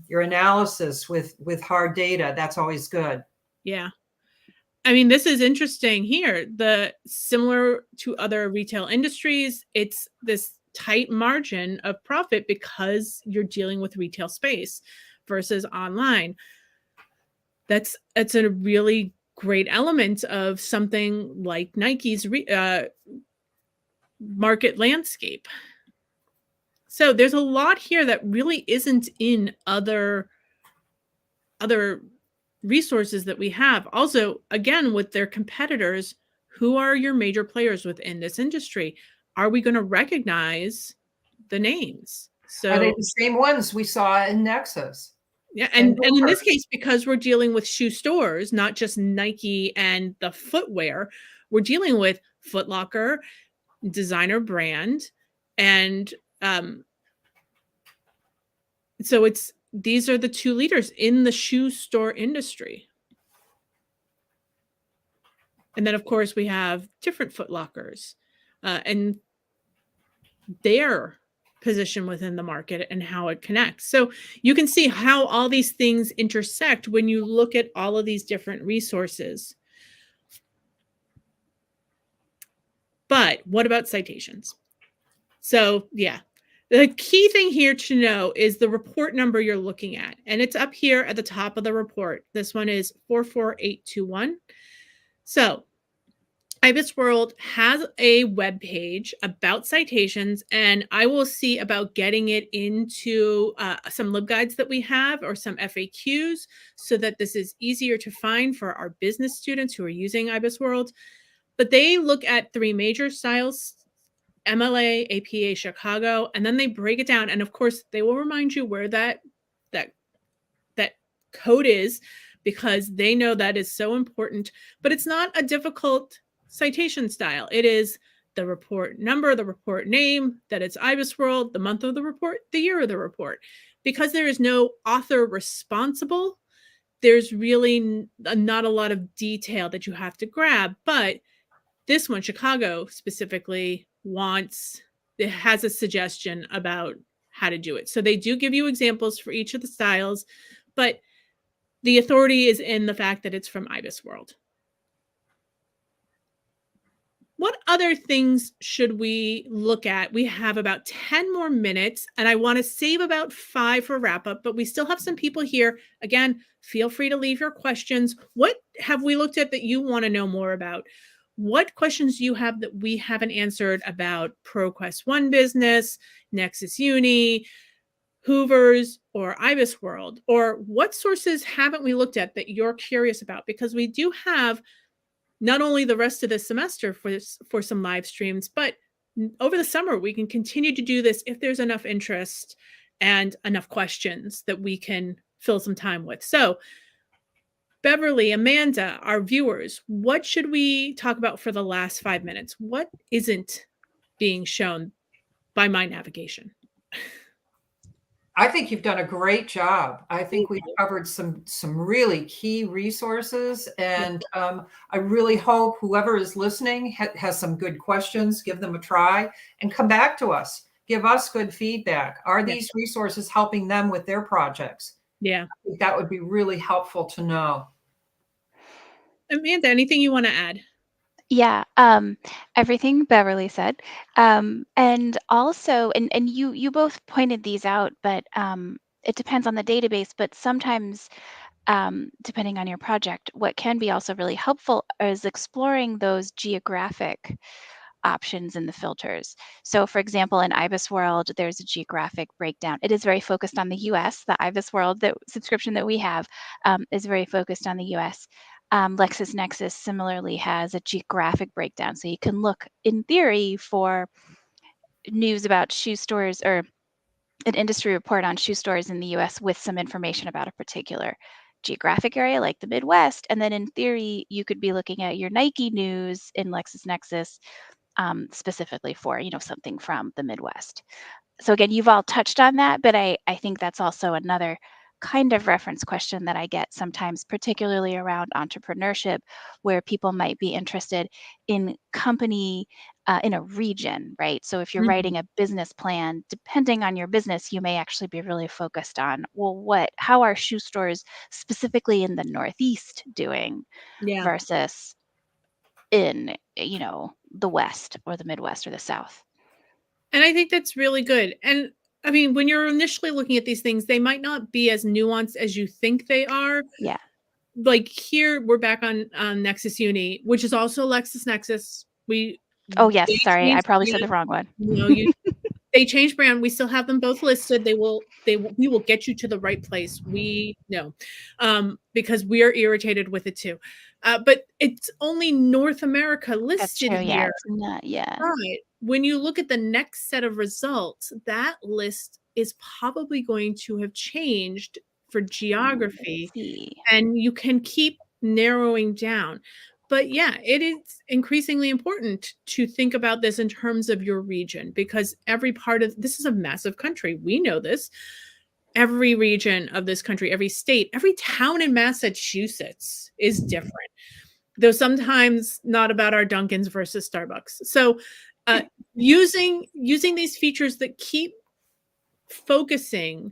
analysis with hard data, that's always good. Yeah. I mean, this is interesting here. Similar to other retail industries, it's this tight margin of profit because you're dealing with retail space versus online. That's a really great element of something like Nike's market landscape. So there's a lot here that really isn't in other resources that we have. Also, again, with their competitors, who are your major players within this industry? Are we going to recognize the names? So are they the same ones we saw in Nexus? Yeah, and in this case, because we're dealing with shoe stores, not just Nike and the footwear, we're dealing with Foot Locker, designer brand, and so these are the two leaders in the shoe store industry. And then, of course, we have different Foot Lockers and their position within the market and how it connects. So you can see how all these things intersect when you look at all of these different resources. But what about citations? So yeah, The key thing here to know is the report number you're looking at, and it's up here at the top of the report. This one is 44821. So IBIS World has a web page about citations, and I will see about getting it into some LibGuides that we have or some FAQs so that this is easier to find for our business students who are using IBIS World. But they look at 3 major styles: MLA, APA, Chicago, and then they break it down. And of course, they will remind you where that code is, because they know that is so important. But it's not a difficult citation style. It is the report number, the report name, that it's IBIS World, the month of the report, the year of the report. Because there is no author responsible, there's really not a lot of detail that you have to grab. But this one, Chicago specifically, it has a suggestion about how to do it. So they do give you examples for each of the styles, but the authority is in the fact that it's from IBIS World. What other things should we look at? We have about 10 more minutes, and I want to save about 5 for wrap up, but we still have some people here. Again, feel free to leave your questions. What have we looked at that you want to know more about? What questions do you have that we haven't answered about Proquest One Business, Nexus Uni, Hoovers, or IBIS World? Or what sources haven't we looked at that you're curious about? Because we do have not only the rest of the semester for some live streams, but over the summer, we can continue to do this if there's enough interest and enough questions that we can fill some time with. So Beverly, Amanda, our viewers, what should we talk about for the last 5 minutes? What isn't being shown by my navigation? I think you've done a great job. I think we've covered some really key resources, and I really hope whoever is listening has some good questions. Give them a try and come back to us. Give us good feedback. Are these resources helping them with their projects? Yeah. I think that would be really helpful to know. Amanda, anything you want to add? Yeah, everything Beverly said. And also, and you both pointed these out, but it depends on the database, but sometimes depending on your project, what can be also really helpful is exploring those geographic options in the filters. So for example, in IBIS World, there's a geographic breakdown. It is very focused on the US. The IBIS World subscription that we have is very focused on the US. LexisNexis similarly has a geographic breakdown. So you can look in theory for news about shoe stores or an industry report on shoe stores in the US with some information about a particular geographic area like the Midwest. And then in theory, you could be looking at your Nike news in LexisNexis specifically for, something from the Midwest. So again, you've all touched on that, but I think that's also another kind of reference question that I get sometimes, particularly around entrepreneurship, where people might be interested in company in a region, right? So if you're writing a business plan, depending on your business, you may actually be really focused on, well, how are shoe stores specifically in the Northeast doing versus in, the West or the Midwest or the South. And I think that's really good. And I mean, when you're initially looking at these things, they might not be as nuanced as you think they are. Yeah. Like here, we're back on Nexus Uni, which is also LexisNexis. Oh yes, sorry, I probably said the wrong one. They changed brand. We still have them both listed. We will get you to the right place. We know, because we are irritated with it too. But it's only North America listed. That's true, here. Yeah. Right. When you look at the next set of results, that list is probably going to have changed for geography, and you can keep narrowing down. But yeah, it is increasingly important to think about this in terms of your region, because every part of this is a massive country. We know this. Every region of this country, every state, every town in Massachusetts is different, though sometimes not about our Dunkins versus Starbucks. So using these features that keep focusing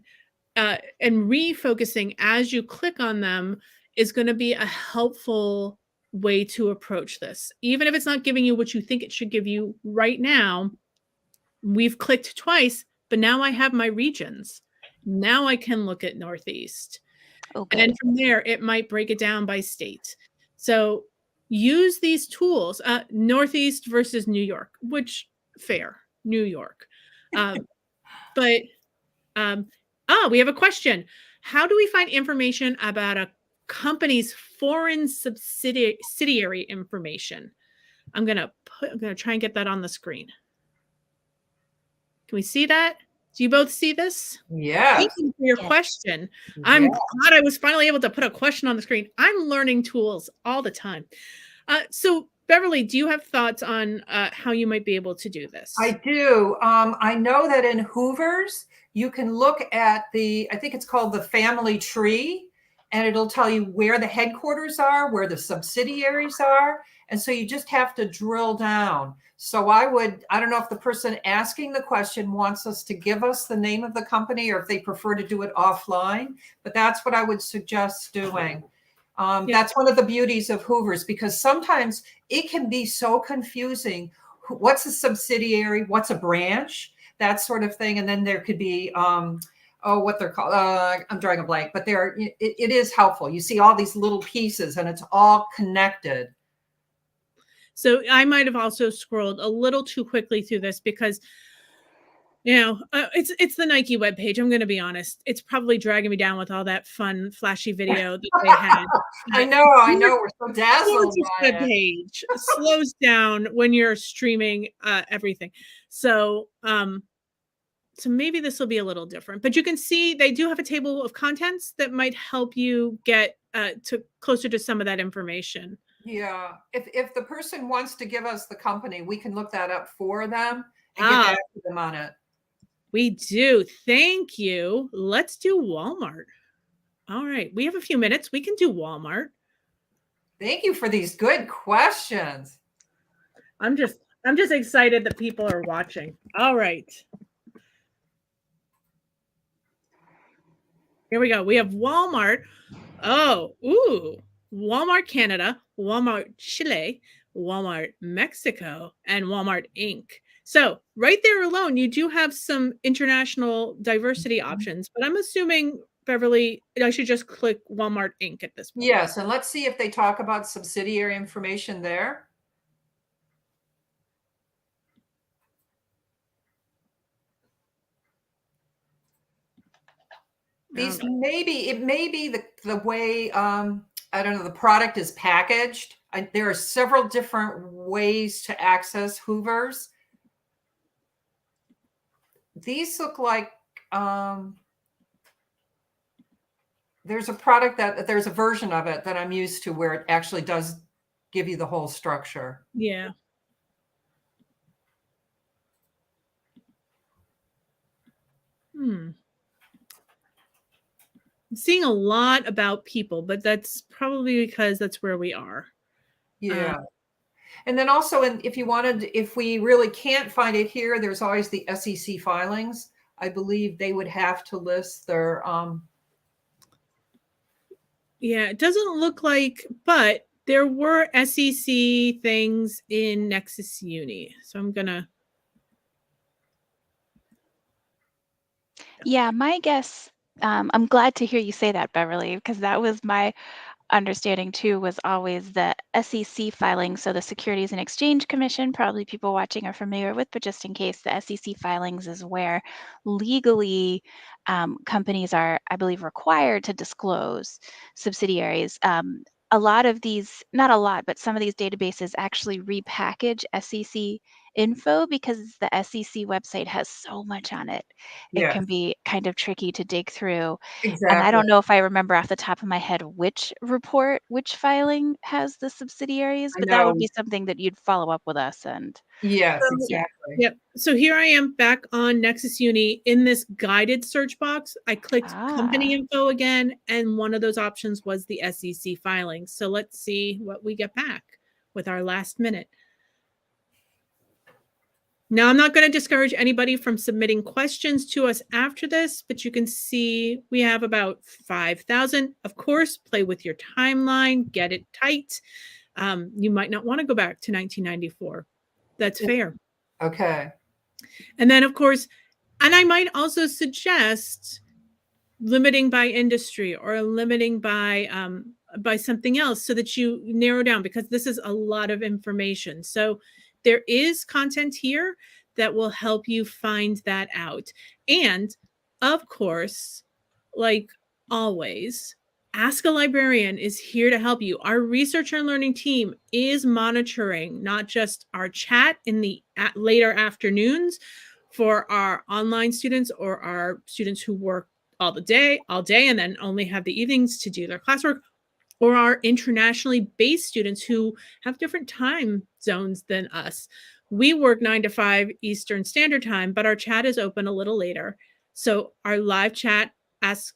and refocusing as you click on them is going to be a helpful way to approach this. Even if it's not giving you what you think it should give you right now, we've clicked twice. but now I have my regions. Now I can look at Northeast. Oh, And then good. from there, it might break it down by state. So use these tools, Northeast versus New York, which fair, New York. But we have a question. How do we find information about a company's foreign subsidiary information? I'm gonna try and get that on the screen. Can we see that? Do you both see this? Yes. Thank you for your question. I'm glad I was finally able to put a question on the screen. I'm learning tools all the time. So Beverly, do you have thoughts on how you might be able to do this? I do. I know that in Hoovers, you can look at I think it's called the family tree, and it'll tell you where the headquarters are, where the subsidiaries are. And so you just have to drill down. So I don't know if the person asking the question wants us to give us the name of the company or if they prefer to do it offline, but that's what I would suggest doing. That's one of the beauties of Hoovers, because sometimes it can be so confusing. What's a subsidiary? What's a branch? That sort of thing. And then there could be, what they're called. I'm drawing a blank, but it is helpful. You see all these little pieces and it's all connected. So I might have also scrolled a little too quickly through this because, it's the Nike webpage. I'm going to be honest. It's probably dragging me down with all that fun, flashy video that they had. I know. We're so dazzled by it. Page slows down when you're streaming everything. So maybe this will be a little different. But you can see they do have a table of contents that might help you get to closer to some of that information. Yeah. If the person wants to give us the company, we can look that up for them and get back to them on it. We do. Thank you. Let's do Walmart. All right. We have a few minutes. We can do Walmart. Thank you for these good questions. I'm just excited that people are watching. All right. Here we go. We have Walmart. Walmart Canada, Walmart Chile, Walmart Mexico, and Walmart Inc. So right there alone, you do have some international diversity options, but I'm assuming, Beverly, I should just click Walmart Inc. at this point. Yes, and let's see if they talk about subsidiary information there. It may be the way, I don't know, the product is packaged. There are several different ways to access Hoovers. These look like there's a product there's a version of it that I'm used to where it actually does give you the whole structure. Yeah. I'm seeing a lot about people, but that's probably because that's where we are. Yeah. And then also, if we really can't find it here, there's always the SEC filings. I believe they would have to list their. Yeah, it doesn't look like, but there were SEC things in Nexus Uni. So I'm going to. Yeah, my guess, I'm glad to hear you say that, Beverly, because that was my understanding too, was always the SEC filing. So the Securities and Exchange Commission, probably people watching are familiar with, but just in case, the SEC filings is where legally companies are, I believe, required to disclose subsidiaries. A lot of these, not a lot, but some of these databases actually repackage SEC info because the SEC website has so much on it. It can be kind of tricky to dig through. Exactly. And I don't know if I remember off the top of my head which filing has the subsidiaries, but that would be something that you'd follow up with us. And yes, exactly. Yep. So here I am back on Nexus Uni in this guided search box. I clicked company info again, and one of those options was the SEC filing. So let's see what we get back with our last minute. Now, I'm not going to discourage anybody from submitting questions to us after this, but you can see we have about 5,000. Of course, play with your timeline, get it tight. You might not want to go back to 1994. That's fair. Okay. And then, of course, And I might also suggest limiting by industry or limiting by something else so that you narrow down, because this is a lot of information. So there is content here that will help you find that out. And of course, like always, Ask a Librarian is here to help you. Our research and learning team is monitoring not just our chat in the later afternoons for our online students or our students who work all day, and then only have the evenings to do their classwork, or our internationally based students who have different time zones than us. We work 9 to 5 Eastern Standard Time, but our chat is open a little later. So our live chat, ask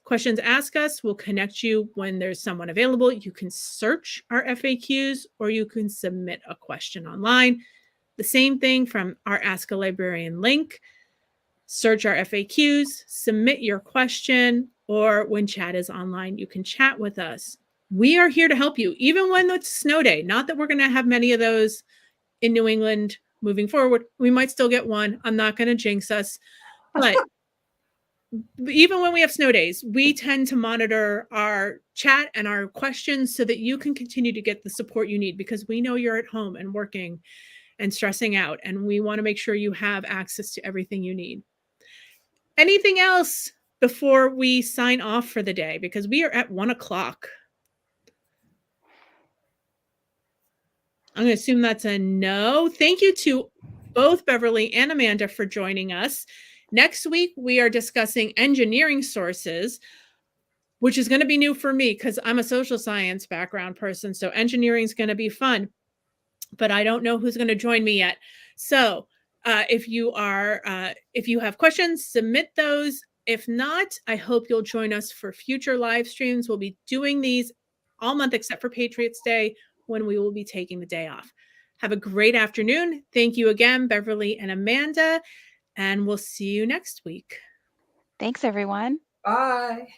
us, will connect you when there's someone available. You can search our FAQs or you can submit a question online. The same thing from our Ask a Librarian link. Search our FAQs, submit your question, or when chat is online, you can chat with us. We are here to help you, even when it's snow day. Not that we're going to have many of those in New England moving forward. We might still get one. I'm not going to jinx us. But even when we have snow days, we tend to monitor our chat and our questions so that you can continue to get the support you need, because we know you're at home and working and stressing out, and we want to make sure you have access to everything you need. Anything else before we sign off for the day? Because we are at 1 o'clock. I'm going to assume that's a no. Thank you to both Beverly and Amanda for joining us. Next week, we are discussing engineering sources, which is going to be new for me because I'm a social science background person. So engineering is going to be fun, but I don't know who's going to join me yet. So if you have questions, submit those. If not, I hope you'll join us for future live streams. We'll be doing these all month except for Patriots Day, when we will be taking the day off. Have a great afternoon. Thank you again, Beverly and Amanda, and we'll see you next week. Thanks, everyone. Bye.